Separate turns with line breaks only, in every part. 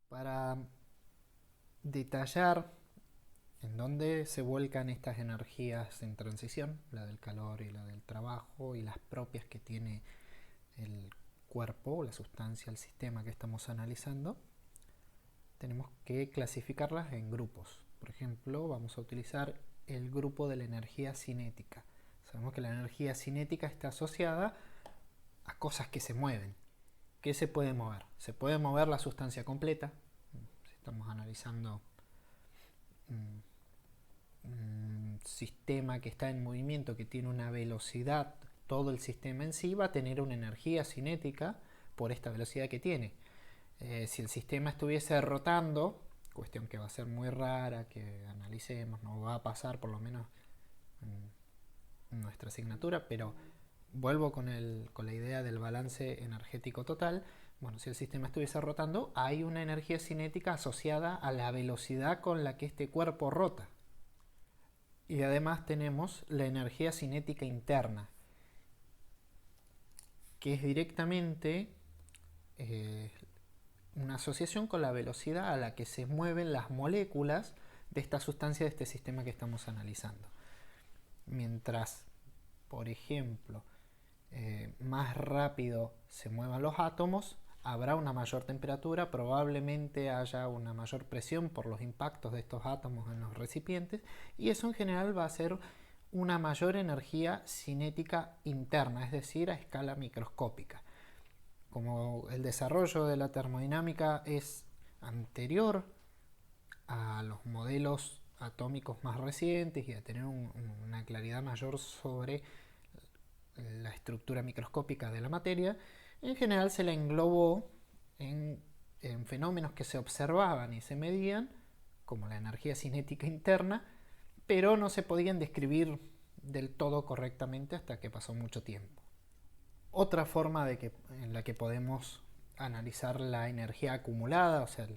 Para detallar en dónde se vuelcan estas energías en transición, la del calor y la del trabajo, y las propias que tiene el cuerpo, la sustancia, el sistema que estamos analizando, tenemos que clasificarlas en grupos. Por ejemplo, vamos a utilizar el grupo de la energía cinética. Sabemos que la energía cinética está asociada a cosas que se mueven. ¿Qué se puede mover? Se puede mover la sustancia completa. Si estamos analizando un sistema que está en movimiento, que tiene una velocidad, todo el sistema en sí va a tener una energía cinética por esta velocidad que tiene. Si el sistema estuviese rotando, cuestión que va a ser muy rara, que analicemos, no va a pasar por lo menos en nuestra asignatura, pero vuelvo con la idea del balance energético total. Bueno, si el sistema estuviese rotando, hay una energía cinética asociada a la velocidad con la que este cuerpo rota. Y además tenemos la energía cinética interna, que es directamente una asociación con la velocidad a la que se mueven las moléculas de esta sustancia, de este sistema que estamos analizando. Mientras, por ejemplo, más rápido se muevan los átomos, habrá una mayor temperatura, probablemente haya una mayor presión por los impactos de estos átomos en los recipientes, y eso en general va a ser una mayor energía cinética interna, es decir, a escala microscópica. Como el desarrollo de la termodinámica es anterior a los modelos atómicos más recientes y a tener una claridad mayor sobre la estructura microscópica de la materia, en general se la englobó en fenómenos que se observaban y se medían, como la energía cinética interna, pero no se podían describir del todo correctamente hasta que pasó mucho tiempo. Otra forma en la que podemos analizar la energía acumulada, o sea,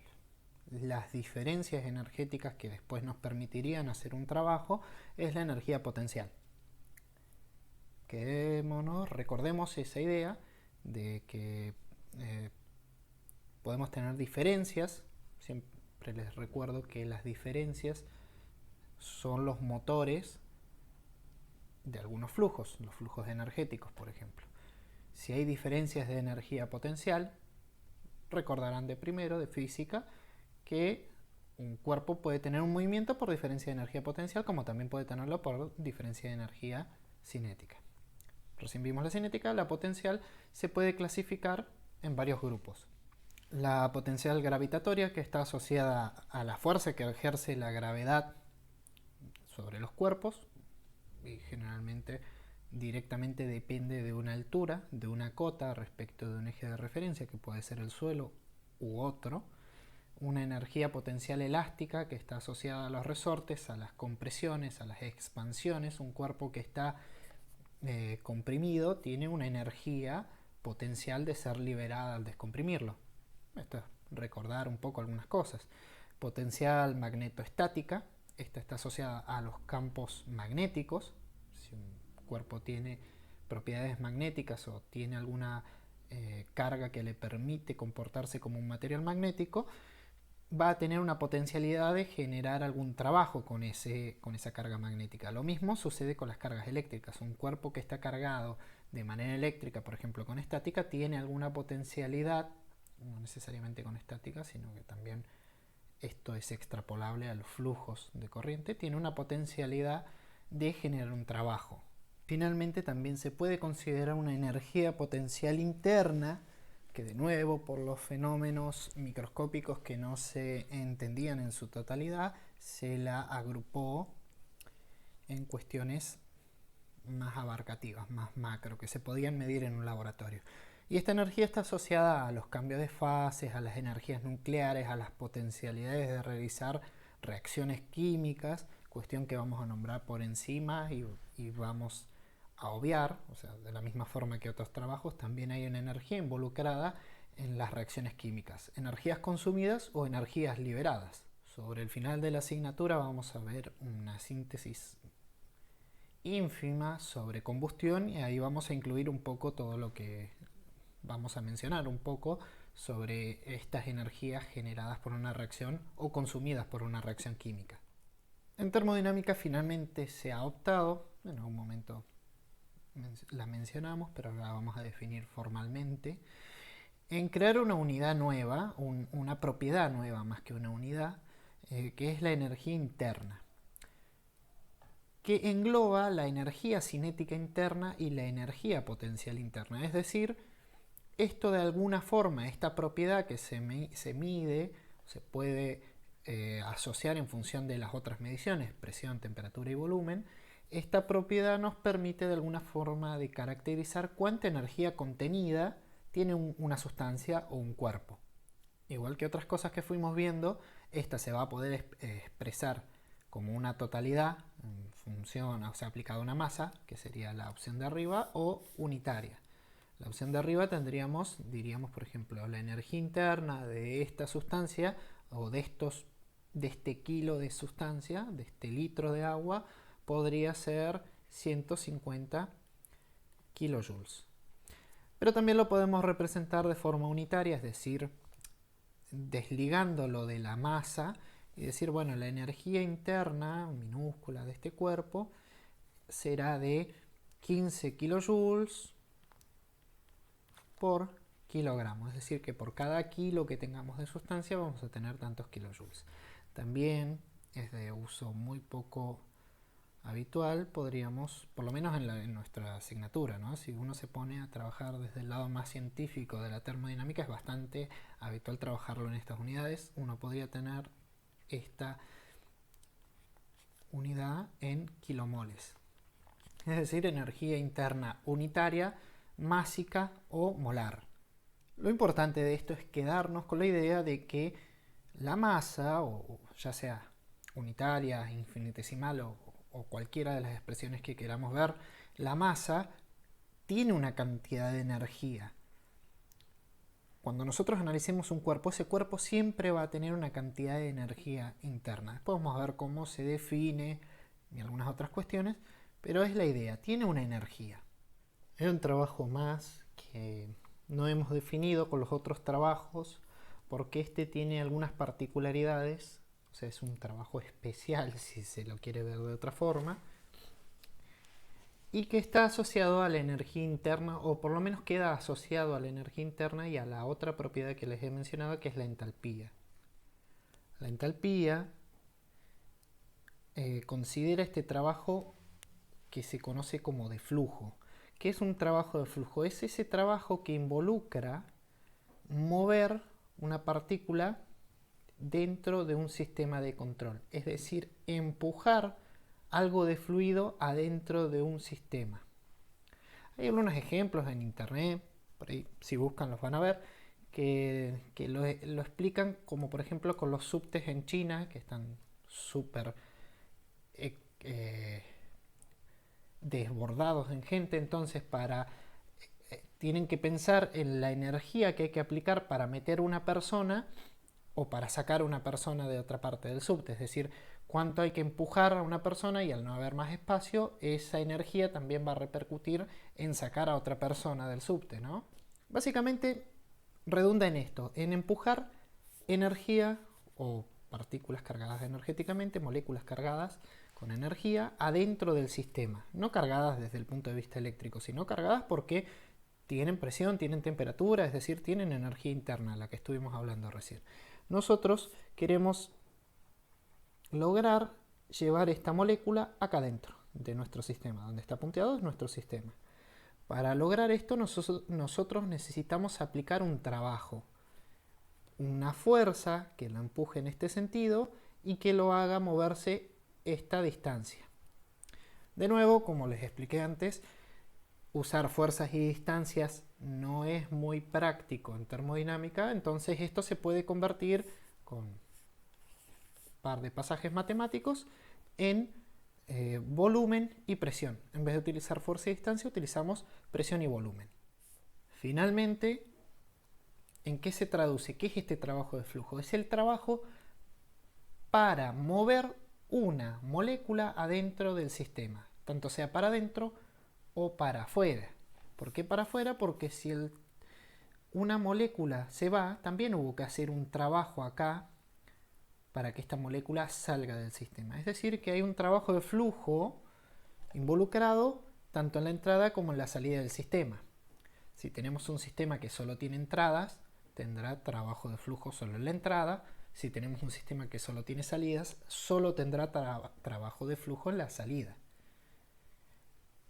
las diferencias energéticas que después nos permitirían hacer un trabajo, es la energía potencial. Recordemos esa idea de que podemos tener diferencias. Siempre les recuerdo que las diferencias son los motores de algunos flujos, los flujos energéticos, por ejemplo. Si hay diferencias de energía potencial, recordarán de primero, de física, que un cuerpo puede tener un movimiento por diferencia de energía potencial, como también puede tenerlo por diferencia de energía cinética. Recién vimos la cinética, la potencial se puede clasificar en varios grupos. La potencial gravitatoria, que está asociada a la fuerza que ejerce la gravedad sobre los cuerpos, y generalmente directamente depende de una altura, de una cota respecto de un eje de referencia, que puede ser el suelo u otro. Una energía potencial elástica, que está asociada a los resortes, a las compresiones, a las expansiones. Un cuerpo que está comprimido tiene una energía potencial de ser liberada al descomprimirlo. Esto es recordar un poco algunas cosas. Potencial magnetoestática, esta está asociada a los campos magnéticos. Si un cuerpo tiene propiedades magnéticas o tiene alguna carga que le permite comportarse como un material magnético, va a tener una potencialidad de generar algún trabajo con esa carga magnética. Lo mismo sucede con las cargas eléctricas. Un cuerpo que está cargado de manera eléctrica, por ejemplo con estática, tiene alguna potencialidad, no necesariamente con estática, sino que también esto es extrapolable a los flujos de corriente, tiene una potencialidad de generar un trabajo. Finalmente también se puede considerar una energía potencial interna, que de nuevo por los fenómenos microscópicos que no se entendían en su totalidad, se la agrupó en cuestiones más abarcativas, más macro, que se podían medir en un laboratorio. Y esta energía está asociada a los cambios de fases, a las energías nucleares, a las potencialidades de realizar reacciones químicas, cuestión que vamos a nombrar por encima y vamos a obviar. O sea, de la misma forma que otros trabajos, también hay una energía involucrada en las reacciones químicas, energías consumidas o energías liberadas. Sobre el final de la asignatura vamos a ver una síntesis ínfima sobre combustión, y ahí vamos a incluir un poco todo lo que vamos a mencionar un poco sobre estas energías generadas por una reacción o consumidas por una reacción química. En termodinámica finalmente se ha optado, en algún momento la mencionamos, pero la vamos a definir formalmente, en crear una unidad nueva, una propiedad nueva más que una unidad, que es la energía interna, que engloba la energía cinética interna y la energía potencial interna. Es decir, esto de alguna forma, esta propiedad que se mide, se puede asociar en función de las otras mediciones, presión, temperatura y volumen, esta propiedad nos permite de alguna forma de caracterizar cuánta energía contenida tiene una sustancia o un cuerpo. Igual que otras cosas que fuimos viendo, esta se va a poder expresar como una totalidad en función, o sea, aplicada a una masa, que sería la opción de arriba, o unitaria. La opción de arriba diríamos, por ejemplo, la energía interna de esta sustancia o de este kilo de sustancia, de este litro de agua, podría ser 150 kilojoules. Pero también lo podemos representar de forma unitaria, es decir, desligándolo de la masa y decir, bueno, la energía interna minúscula de este cuerpo será de 15 kilojoules por kilogramo, es decir, que por cada kilo que tengamos de sustancia vamos a tener tantos kilojoules. También es de uso muy poco habitual, podríamos, por lo menos en nuestra asignatura, ¿no? Si uno se pone a trabajar desde el lado más científico de la termodinámica, es bastante habitual trabajarlo en estas unidades. Uno podría tener esta unidad en kilomoles, es decir, energía interna unitaria, másica o molar. Lo importante de esto es quedarnos con la idea de que la masa, o ya sea unitaria, infinitesimal o cualquiera de las expresiones que queramos ver, la masa tiene una cantidad de energía. Cuando nosotros analicemos un cuerpo, ese cuerpo siempre va a tener una cantidad de energía interna. Después vamos a ver cómo se define y algunas otras cuestiones, pero es la idea, tiene una energía. Es un trabajo más que no hemos definido con los otros trabajos porque este tiene algunas particularidades, o sea, es un trabajo especial si se lo quiere ver de otra forma, y que está asociado a la energía interna, o por lo menos queda asociado a la energía interna y a la otra propiedad que les he mencionado, que es la entalpía. La entalpía considera este trabajo que se conoce como de flujo. ¿Qué es un trabajo de flujo? Es ese trabajo que involucra mover una partícula dentro de un sistema de control, es decir, empujar algo de fluido adentro de un sistema. Hay algunos ejemplos en internet, por ahí si buscan los van a ver, que lo explican, como por ejemplo con los subtes en China, que están súper desbordados en gente, entonces tienen que pensar en la energía que hay que aplicar para meter una persona o para sacar una persona de otra parte del subte, es decir, cuánto hay que empujar a una persona, y al no haber más espacio, esa energía también va a repercutir en sacar a otra persona del subte, ¿no? Básicamente redunda en esto, en empujar energía o partículas cargadas energéticamente, moléculas cargadas con energía adentro del sistema, no cargadas desde el punto de vista eléctrico, sino cargadas porque tienen presión, tienen temperatura, es decir, tienen energía interna, la que estuvimos hablando recién. Nosotros queremos lograr llevar esta molécula acá dentro de nuestro sistema, donde está punteado es nuestro sistema. Para lograr esto nosotros necesitamos aplicar un trabajo, una fuerza que lo empuje en este sentido y que lo haga moverse esta distancia. De nuevo, como les expliqué antes, usar fuerzas y distancias no es muy práctico en termodinámica, entonces esto se puede convertir con un par de pasajes matemáticos en volumen y presión. En vez de utilizar fuerza y distancia, utilizamos presión y volumen. Finalmente, ¿en qué se traduce? ¿Qué es este trabajo de flujo? Es el trabajo para mover una molécula adentro del sistema, tanto sea para adentro o para afuera. ¿Por qué para afuera? Porque si una molécula se va, también hubo que hacer un trabajo acá para que esta molécula salga del sistema. Es decir, que hay un trabajo de flujo involucrado tanto en la entrada como en la salida del sistema. Si tenemos un sistema que solo tiene entradas, tendrá trabajo de flujo solo en la entrada. Si tenemos un sistema que solo tiene salidas, solo tendrá trabajo de flujo en la salida.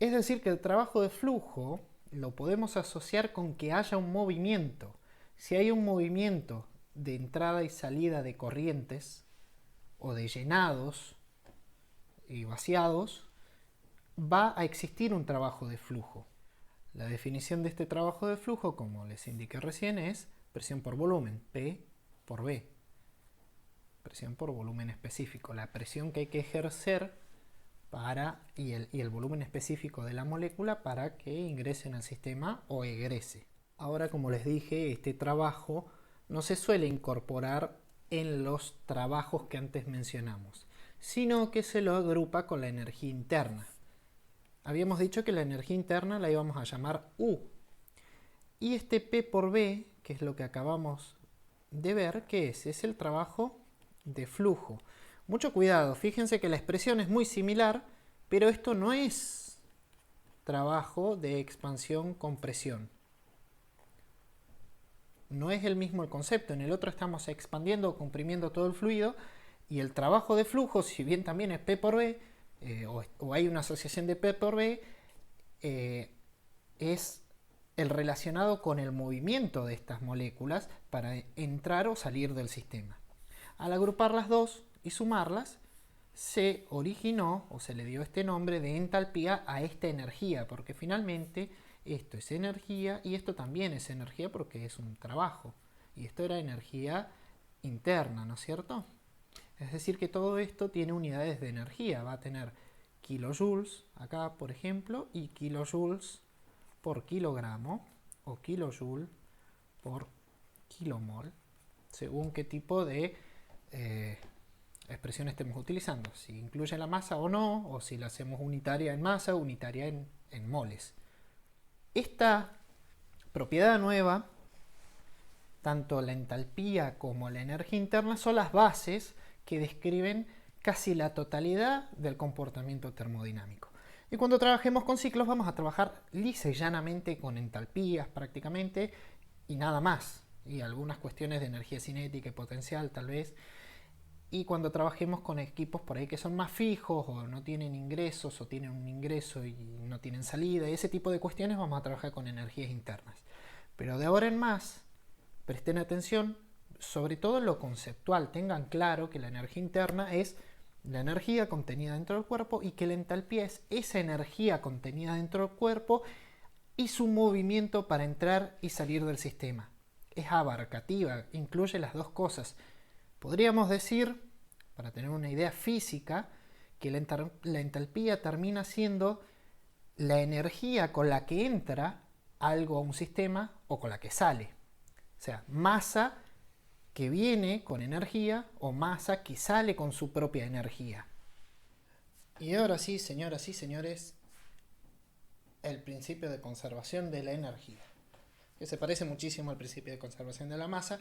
Es decir, que el trabajo de flujo lo podemos asociar con que haya un movimiento. Si hay un movimiento de entrada y salida de corrientes o de llenados y vaciados, va a existir un trabajo de flujo. La definición de este trabajo de flujo, como les indiqué recién, es presión por volumen, P por V. Presión por volumen específico, la presión que hay que ejercer y el volumen específico de la molécula para que ingrese en el sistema o egrese. Ahora, como les dije, este trabajo no se suele incorporar en los trabajos que antes mencionamos, sino que se lo agrupa con la energía interna. Habíamos dicho que la energía interna la íbamos a llamar U. Y este P por V, que es lo que acabamos de ver, ¿qué es? Es el trabajo de flujo. Mucho cuidado, fíjense que la expresión es muy similar, pero esto no es trabajo de expansión con presión. No es el mismo el concepto. En el otro estamos expandiendo o comprimiendo todo el fluido, y el trabajo de flujo, si bien también es P por V, o hay una asociación de P por V, es el relacionado con el movimiento de estas moléculas para entrar o salir del sistema. Al agrupar las dos y sumarlas, se originó o se le dio este nombre de entalpía a esta energía, porque finalmente esto es energía y esto también es energía porque es un trabajo. Y esto era energía interna, ¿no es cierto? Es decir, que todo esto tiene unidades de energía. Va a tener kilojoules acá, por ejemplo, y kilojoules por kilogramo o kilojoule por kilomol, según qué tipo de expresión estemos utilizando. Si incluye la masa o no, o si la hacemos unitaria en masa, unitaria en moles. Esta propiedad nueva, tanto la entalpía como la energía interna, son las bases que describen casi la totalidad del comportamiento termodinámico. Y cuando trabajemos con ciclos vamos a trabajar lisa y llanamente con entalpías prácticamente y nada más. Y algunas cuestiones de energía cinética y potencial tal vez. Y cuando trabajemos con equipos por ahí que son más fijos o no tienen ingresos o tienen un ingreso y no tienen salida, y ese tipo de cuestiones, vamos a trabajar con energías internas. Pero de ahora en más, presten atención sobre todo en lo conceptual. Tengan claro que la energía interna es la energía contenida dentro del cuerpo y que la entalpía es esa energía contenida dentro del cuerpo y su movimiento para entrar y salir del sistema. Es abarcativa, incluye las dos cosas. Podríamos decir, para tener una idea física, que la entalpía termina siendo la energía con la que entra algo a un sistema o con la que sale. O sea, masa que viene con energía o masa que sale con su propia energía. Y ahora sí, señoras y señores, el principio de conservación de la energía, que se parece muchísimo al principio de conservación de la masa,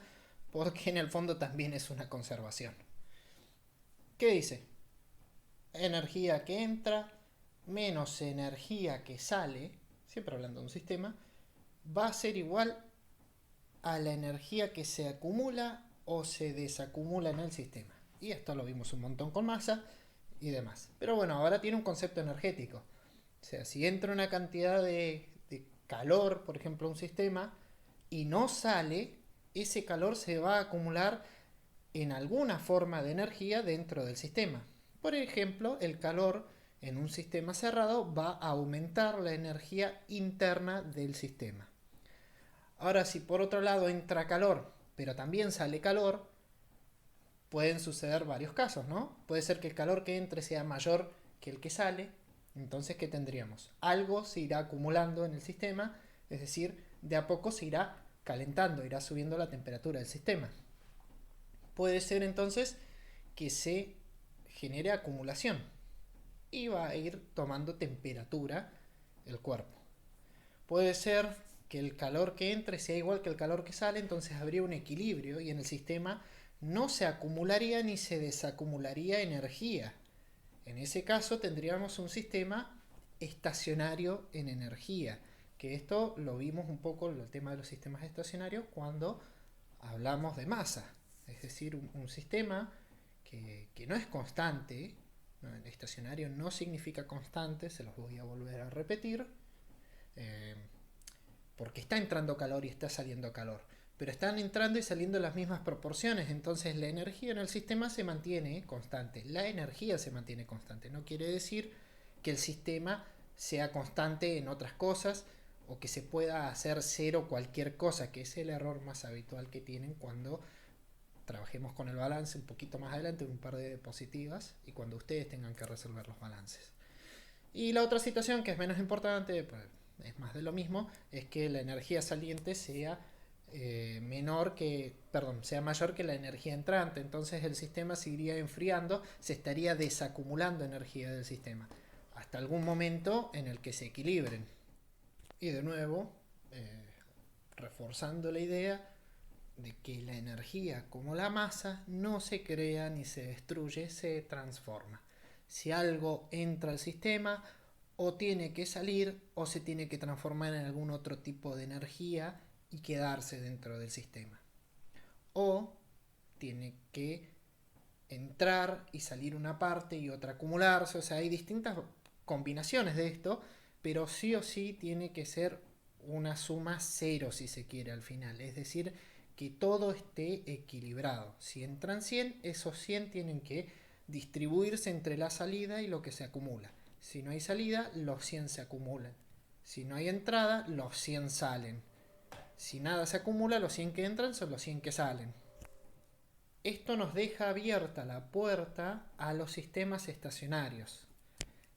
porque en el fondo también es una conservación. ¿Qué dice? Energía que entra menos energía que sale, siempre hablando de un sistema, va a ser igual a la energía que se acumula o se desacumula en el sistema. Y esto lo vimos un montón con masa y demás. Pero bueno, ahora tiene un concepto energético. O sea, si entra una cantidad de calor, por ejemplo, a un sistema, y no sale, ese calor se va a acumular en alguna forma de energía dentro del sistema. Por ejemplo, el calor en un sistema cerrado va a aumentar la energía interna del sistema. Ahora, si por otro lado entra calor, pero también sale calor, pueden suceder varios casos, ¿no? Puede ser que el calor que entre sea mayor que el que sale. Entonces, ¿qué tendríamos? Algo se irá acumulando en el sistema, es decir, de a poco se irá calentando, irá subiendo la temperatura del sistema. Puede ser entonces que se genere acumulación y va a ir tomando temperatura el cuerpo. Puede ser que el calor que entre sea igual que el calor que sale, entonces habría un equilibrio y en el sistema no se acumularía ni se desacumularía energía. En ese caso tendríamos un sistema estacionario en energía, que esto lo vimos un poco en el tema de los sistemas estacionarios cuando hablamos de masa, es decir, un sistema que no es constante, ¿no? El estacionario no significa constante, se los voy a volver a repetir, eh, porque está entrando calor y está saliendo calor, pero están entrando y saliendo en las mismas proporciones, entonces la energía en el sistema se mantiene constante, la energía se mantiene constante, no quiere decir que el sistema sea constante en otras cosas o que se pueda hacer cero cualquier cosa, que es el error más habitual que tienen cuando trabajemos con el balance un poquito más adelante, un par de diapositivas, y cuando ustedes tengan que resolver los balances. Y la otra situación que es menos importante, pues, es más de lo mismo, es que la energía saliente sea sea mayor que la energía entrante, entonces el sistema se iría enfriando, se estaría desacumulando energía del sistema, hasta algún momento en el que se equilibren. Y de nuevo, reforzando la idea de que la energía, como la masa, no se crea ni se destruye, se transforma. Si algo entra al sistema, o tiene que salir o se tiene que transformar en algún otro tipo de energía y quedarse dentro del sistema. O tiene que entrar y salir una parte y otra acumularse. O sea, hay distintas combinaciones de esto, pero sí o sí tiene que ser una suma cero si se quiere al final. Es decir, que todo esté equilibrado. Si entran 100, esos 100 tienen que distribuirse entre la salida y lo que se acumula. Si no hay salida, los 100 se acumulan. Si no hay entrada, los 100 salen. Si nada se acumula, los 100 que entran son los 100 que salen. Esto nos deja abierta la puerta a los sistemas estacionarios,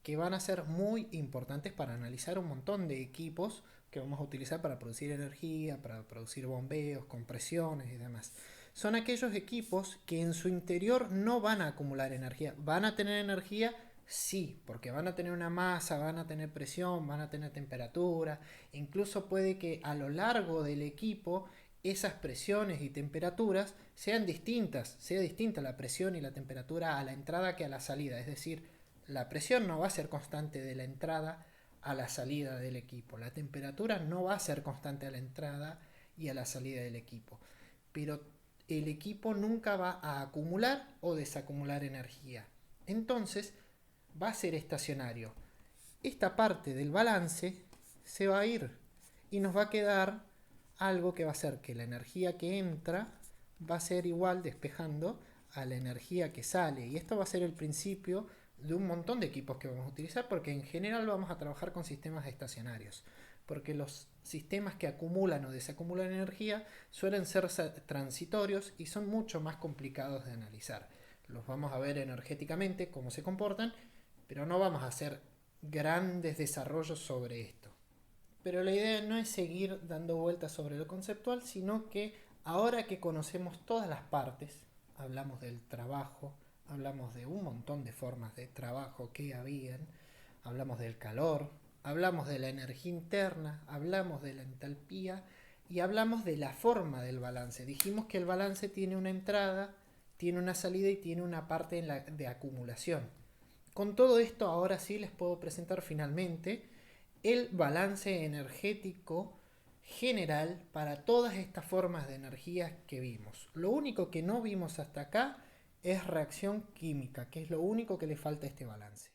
que van a ser muy importantes para analizar un montón de equipos que vamos a utilizar para producir energía, para producir bombeos, compresiones y demás. Son aquellos equipos que en su interior no van a acumular energía. ¿Van a tener energía? Sí, porque van a tener una masa, van a tener presión, van a tener temperatura. Incluso puede que a lo largo del equipo esas presiones y temperaturas sean distintas, sea distinta la presión y la temperatura a la entrada que a la salida. Es decir, la presión no va a ser constante de la entrada a la salida del equipo. La temperatura no va a ser constante a la entrada y a la salida del equipo. Pero el equipo nunca va a acumular o desacumular energía. Entonces va a ser estacionario. Esta parte del balance se va a ir y nos va a quedar algo que va a hacer que la energía que entra va a ser igual, despejando, a la energía que sale. Y esto va a ser el principio de un montón de equipos que vamos a utilizar, porque en general vamos a trabajar con sistemas estacionarios, porque los sistemas que acumulan o desacumulan energía suelen ser transitorios y son mucho más complicados de analizar. Los vamos a ver energéticamente, cómo se comportan, pero no vamos a hacer grandes desarrollos sobre esto. Pero la idea no es seguir dando vueltas sobre lo conceptual, sino que ahora que conocemos todas las partes, hablamos del trabajo, hablamos de un montón de formas de trabajo que habían, hablamos del calor, hablamos de la energía interna, hablamos de la entalpía y hablamos de la forma del balance. Dijimos que el balance tiene una entrada, tiene una salida y tiene una parte de acumulación. Con todo esto, ahora sí les puedo presentar finalmente el balance energético general para todas estas formas de energía que vimos. Lo único que no vimos hasta acá es reacción química, que es lo único que le falta a este balance.